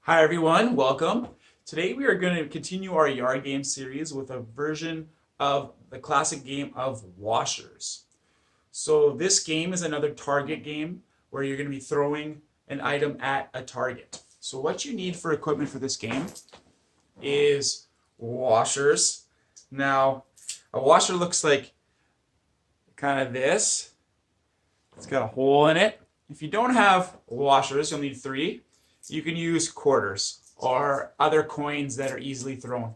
Hi everyone, welcome. Today we are going to continue our yard game series with a version of the classic game of washers. So this game is another target game where you're going to be throwing an item at a target. So what you need for equipment for this game is washers. Now, a washer looks like kind of this. It's got a hole in it. If you don't have washers, you'll need 3. You can use quarters or other coins that are easily thrown.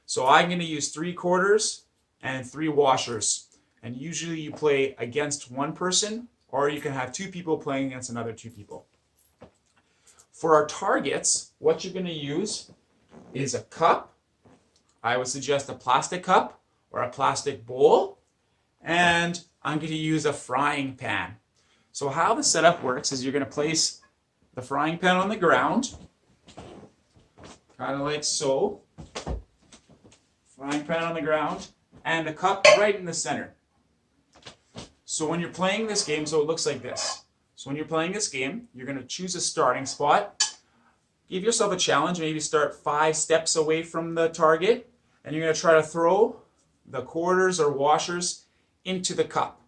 So I'm going to use 3 quarters and 3 washers. And usually you play against one person, or you can have 2 people playing against another 2 people. For our targets, what you're going to use is a cup. I would suggest a plastic cup or a plastic bowl. And I'm going to use a frying pan. So how the setup works is you're going to place the frying pan on the ground, kind of like so. Frying pan on the ground, and the cup right in the center. So when you're playing this game, so it looks like this. So when you're playing this game, you're going to choose a starting spot. Give yourself a challenge, maybe start 5 steps away from the target, and you're going to try to throw the quarters or washers into the cup.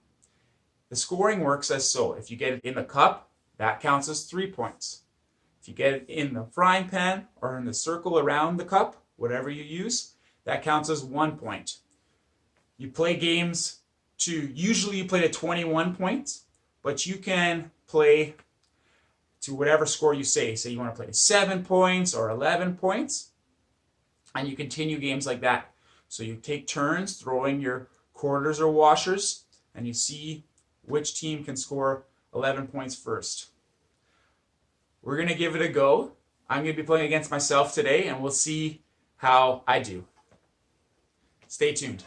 The scoring works as so. If you get it in the cup, that counts as 3 points. If you get it in the frying pan or in the circle around the cup, whatever you use, that counts as 1 point. You play games usually you play to 21 points, but you can play to whatever score you say. Say you want to play to 7 points or 11 points, and you continue games like that. So you take turns throwing your quarters or washers, and you see which team can score 11 points first. We're going to give it a go. I'm going to be playing against myself today, and we'll see how I do. Stay tuned.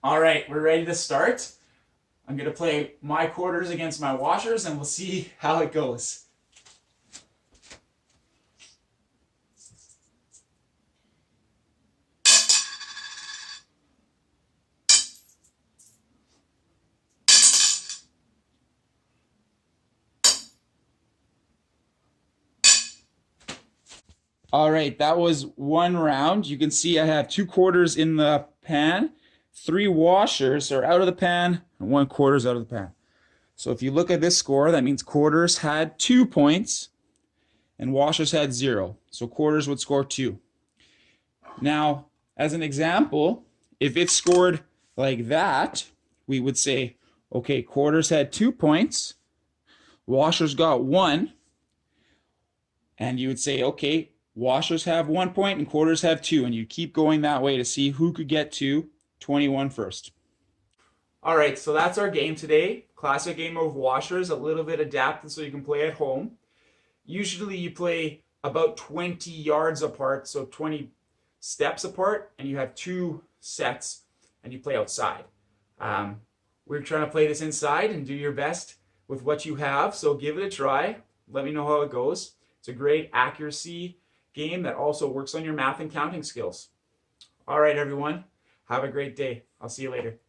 All right, we're ready to start. I'm going to play my quarters against my washers, and we'll see how it goes. All right, that was 1 round. You can see I have 2 quarters in the pan, 3 washers are out of the pan, and 1 quarter's out of the pan. So if you look at this score, that means quarters had 2 points and washers had 0. So quarters would score 2. Now, as an example, if it scored like that, we would say, okay, quarters had 2 points, washers got 1, and you would say, okay, washers have 1 point and quarters have 2, and you keep going that way to see who could get to 21 first. All right, so that's our game today. Classic game of washers, a little bit adapted so you can play at home. Usually you play about 20 yards apart, so 20 steps apart, and you have 2 sets, and you play outside. We're trying to play this inside and do your best with what you have, so give it a try. Let me know how it goes. It's a great accuracy game that also works on your math and counting skills. All right, everyone. Have a great day. I'll see you later.